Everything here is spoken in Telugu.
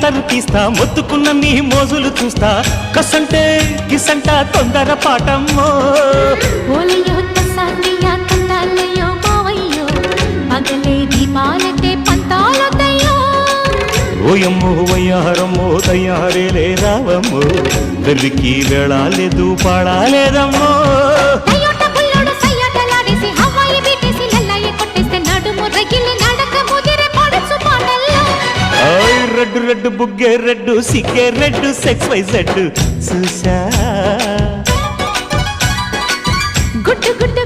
మోస్తరు తీస్తా మొత్తుకున్న నీ మోజులు చూస్తా కసంటే కిసంట తొందర పాటమ్మో ఓలయ్యో తసానియా తందాలయ్యో మావయ్యో పగలే దీపాలతే పంతాలతయ్యో ఓయమ్మో వయ్యారమ్మో తయారేలే రావమ్మో వెర్రికి వేళాలేదు పాడాలేదమ్మో రెడ్డు రెడ్డు బుగ్గే రెడ్డు సిగ్గే రెడ్డు సెక్స్ వై జెడ్ చూసా గుడ్డు గుడ్డు